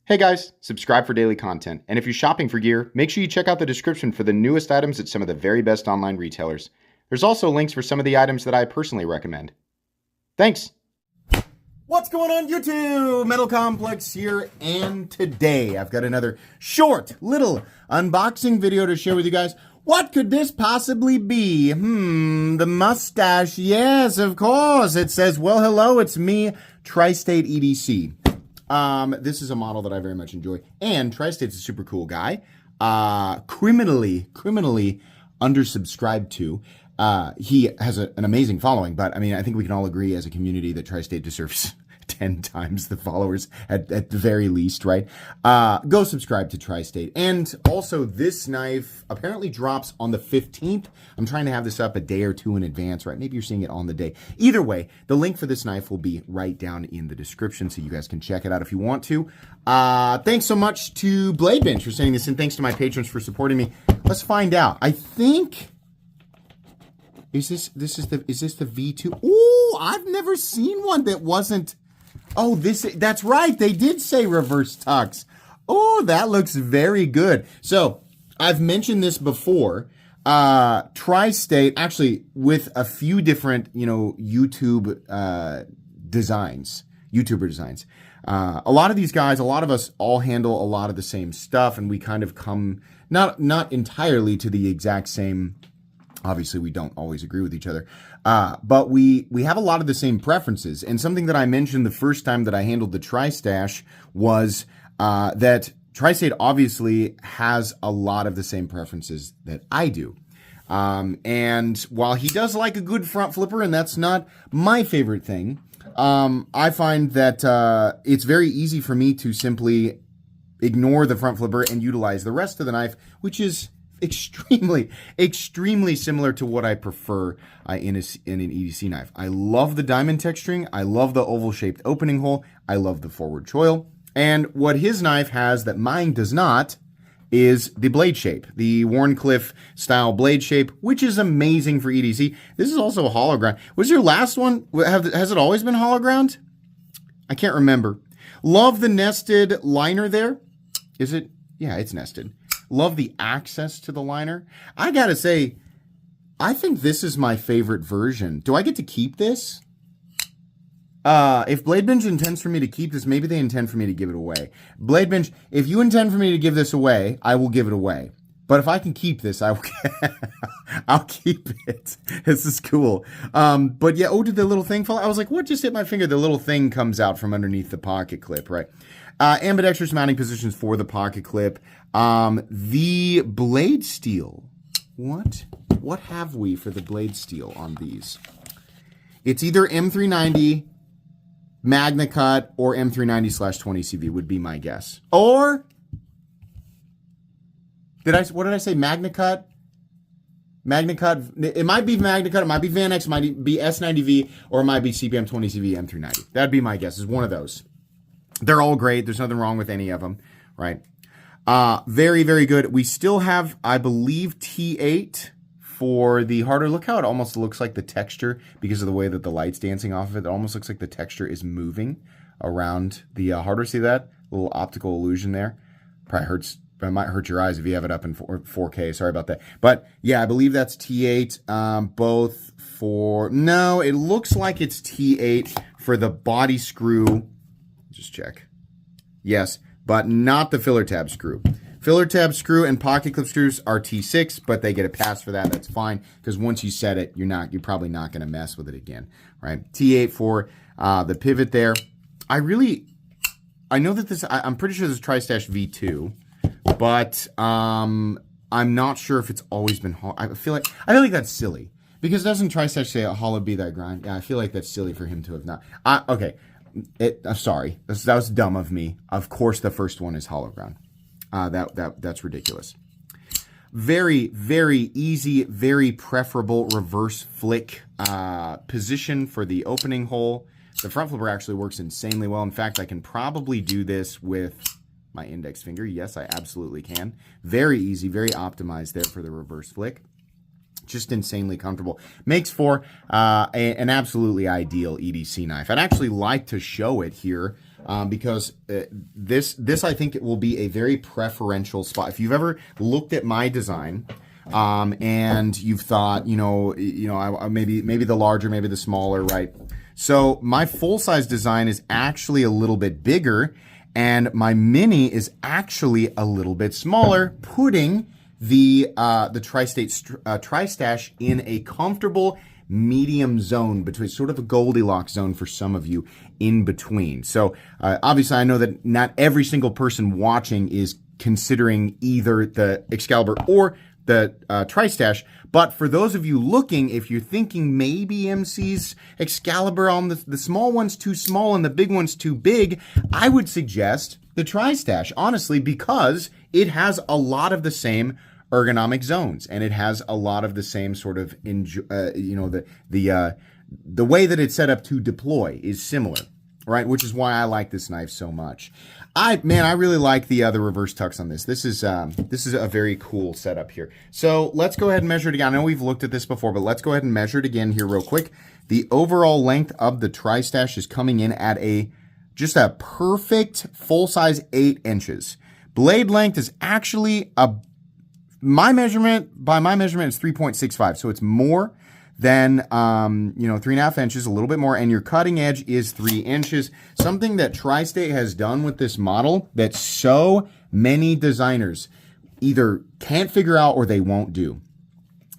Hey guys, subscribe for daily content. And if you're shopping for gear, make sure you check out the description for the newest items at some of the very best online retailers. There's also links for some of the items that I personally recommend. Thanks! What's going on YouTube? Metal Complex here, and today I've got another short little unboxing video to share with you guys. What could this possibly be? The mustache. Yes, of course. It says, well, hello, it's me, Tri-State EDC. This is a model that I very much enjoy, and Tri-State's a super cool guy. Criminally undersubscribed to. He has an amazing following, but I mean, I think we can all agree as a community that Tri-State deserves 10 times the followers at the very least, right? Go subscribe to Tri-State. And also, this knife apparently drops on the 15th. I'm trying to have this up a day or two in advance, right? Maybe you're seeing it on the day. Either way, the link for this knife will be right down in the description, so you guys can check it out if you want to. Thanks so much to Blade Bench for sending this in. Thanks to my patrons for supporting me. Let's find out. I think... Is this the V2? Ooh, I've never seen one that wasn't... Oh, that's right. They did say reverse tux. Oh, that looks very good. So I've mentioned this before. Tri-State, actually, with a few different, YouTuber designs. A lot of these guys, a lot of us all handle a lot of the same stuff, and we kind of come not entirely to the exact same. Obviously, we don't always agree with each other, but we have a lot of the same preferences. And something that I mentioned the first time that I handled the Tristache was that Tri-State obviously has a lot of the same preferences that I do. And while he does like a good front flipper, and that's not my favorite thing, I find that it's very easy for me to simply ignore the front flipper and utilize the rest of the knife, which is extremely similar to what I prefer in an EDC knife. I love the diamond texturing. I love the oval-shaped opening hole. I love the forward choil. And what his knife has that mine does not is the blade shape, the Wharncliffe style blade shape, which is amazing for EDC. This is also a hollow ground. Was your last one, has it always been hollow ground? I can't remember. Love the nested liner there. Is it? Yeah, it's nested. Love the access to the liner. I gotta say, I think this is my favorite version. Do I get to keep this? If Blade Bench intends for me to keep this, maybe they intend for me to give it away. Blade Bench, if you intend for me to give this away, I will give it away. But if I can keep this, I will. I'll keep it. This is cool. But yeah, did the little thing fall? I was like, what just hit my finger? The little thing comes out from underneath the pocket clip, right? Ambidextrous mounting positions for the pocket clip. The blade steel. What have we for the blade steel on these? It's either M390 Magna Cut or M390/20CV would be my guess. Or what did I say? Magna Cut? Magna Cut. It might be Magna Cut. It might be Van X. It might be S90V, or it might be CPM 20CV M390. That'd be my guess. Is one of those. They're all great. There's nothing wrong with any of them, right? Very, very good. We still have, I believe, T8 for the harder. Look how it almost looks like the texture, because of the way that the light's dancing off of it. It almost looks like the texture is moving around the harder. See that? A little optical illusion there. Probably hurts. It might hurt your eyes if you have it up in 4K. Sorry about that. But yeah, I believe that's T8. Both for... No, it looks like it's T8 for the body screw. Just check. Yes, but not the filler tab screw. Filler tab screw and pocket clip screws are T6, but they get a pass for that. That's fine, because once you set it, you're probably not going to mess with it again, right? T8 for the pivot there. I know that this, I'm pretty sure this is Tristache V2, but I'm not sure if it's always been hollow. I feel like that's silly, because doesn't Tristache say hollow be thy grind? Yeah, I feel like that's silly for him to have not. Okay. Sorry, that was dumb of me. Of course, the first one is hollow ground. That's ridiculous. Very, very easy, very preferable reverse flick position for the opening hole. The front flipper actually works insanely well. In fact, I can probably do this with my index finger. Yes, I absolutely can. Very easy, very optimized there for the reverse flick. Just insanely comfortable. Makes for an absolutely ideal EDC knife. I'd actually like to show it here because this I think it will be a very preferential spot. If you've ever looked at my design, and you've thought, maybe the larger, maybe the smaller, right? So my full-size design is actually a little bit bigger, and my mini is actually a little bit smaller, putting the Tristache in a comfortable medium zone, between sort of a Goldilocks zone for some of you in between. So obviously I know that not every single person watching is considering either the Excalibur or the Tristache, but for those of you looking, if you're thinking maybe MC's Excalibur on the small one's too small and the big one's too big, I would suggest the Tristache, honestly, because it has a lot of the same ergonomic zones, and it has a lot of the same sort of the way that it's set up to deploy is similar, right? Which is why I like this knife so much. I really like the reverse tucks on this. This is a very cool setup here. So let's go ahead and measure it again. I know we've looked at this before, but let's go ahead and measure it again here real quick. The overall length of the Tristache is coming in at just a perfect full size 8 inches. Blade length is actually by my measurement, is 3.65. So it's more than 3.5 inches, a little bit more, and your cutting edge is 3 inches. Something that Tri-State has done with this model that so many designers either can't figure out or they won't do.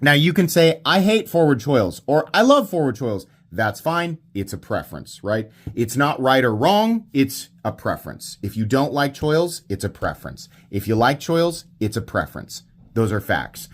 Now you can say, I hate forward choils, or I love forward choils. That's fine. It's a preference, right? It's not right or wrong. It's a preference. If you don't like choils, it's a preference. If you like choils, it's a preference. Those are facts.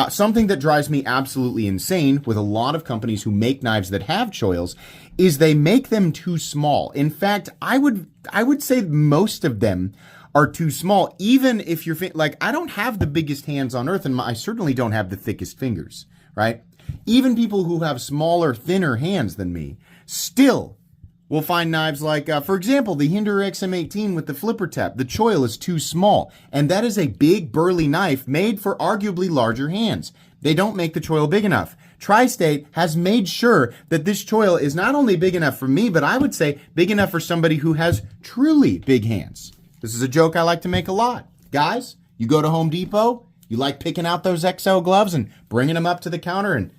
Something that drives me absolutely insane with a lot of companies who make knives that have choils is they make them too small. In fact, I would say most of them are too small. Even if you're like, I don't have the biggest hands on earth, and I certainly don't have the thickest fingers, right? Even people who have smaller, thinner hands than me still will find knives like, for example, the Hinder XM18 with the flipper tap. The choil is too small, and that is a big, burly knife made for arguably larger hands. They don't make the choil big enough. Tri-State has made sure that this choil is not only big enough for me, but I would say big enough for somebody who has truly big hands. This is a joke I like to make a lot. Guys, you go to Home Depot, you like picking out those XL gloves and bringing them up to the counter, and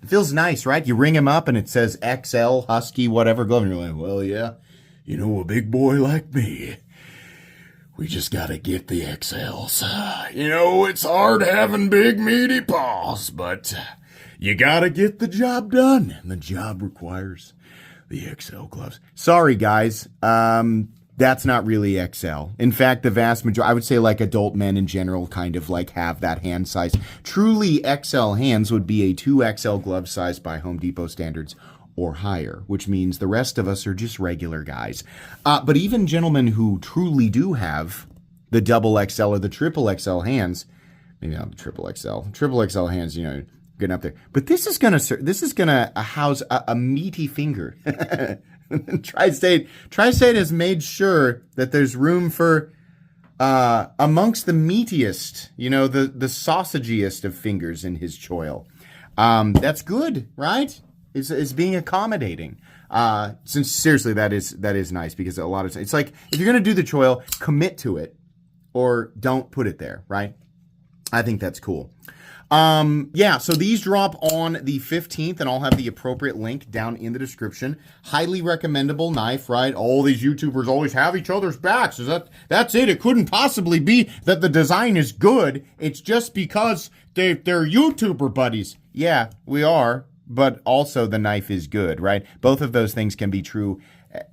it feels nice, right? You ring them up and it says XL, Husky, whatever glove. And you're like, well, yeah, a big boy like me, we just got to get the XLs. It's hard having big, meaty paws, but you got to get the job done. And the job requires the XL gloves. Sorry, guys. That's not really XL. In fact, the vast majority, I would say like adult men in general kind of like have that hand size. Truly XL hands would be a 2XL glove size by Home Depot standards or higher, which means the rest of us are just regular guys. But even gentlemen who truly do have the double XL or the triple XL hands, maybe not the triple XL hands, getting up there. But this is gonna house a meaty finger. Tri-State has made sure that there's room for amongst the meatiest, the sausagiest of fingers in his choil. That's good, right? Is being accommodating. Since seriously, that is nice, because a lot of it's like, if you're gonna do the choil, commit to it or don't put it there, right? I think that's cool. So these drop on the 15th, and I'll have the appropriate link down in the description. Highly recommendable knife, right? All these YouTubers always have each other's backs. That's it. It couldn't possibly be that the design is good. It's just because they're YouTuber buddies. Yeah, we are, but also the knife is good, right? Both of those things can be true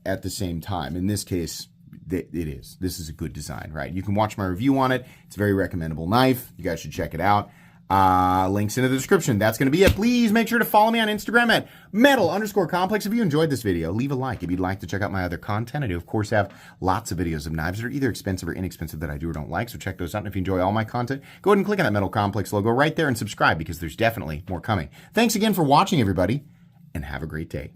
at the same time. In this case, it is. This is a good design, right? You can watch my review on it. It's a very recommendable knife. You guys should check it out. Links in the description. That's going to be it. Please make sure to follow me on Instagram at metal_complex. If you enjoyed this video, leave a like. If you'd like to check out my other content, I do, of course, have lots of videos of knives that are either expensive or inexpensive that I do or don't like. So check those out. And if you enjoy all my content, go ahead and click on that Metal Complex logo right there and subscribe, because there's definitely more coming. Thanks again for watching, everybody, and have a great day.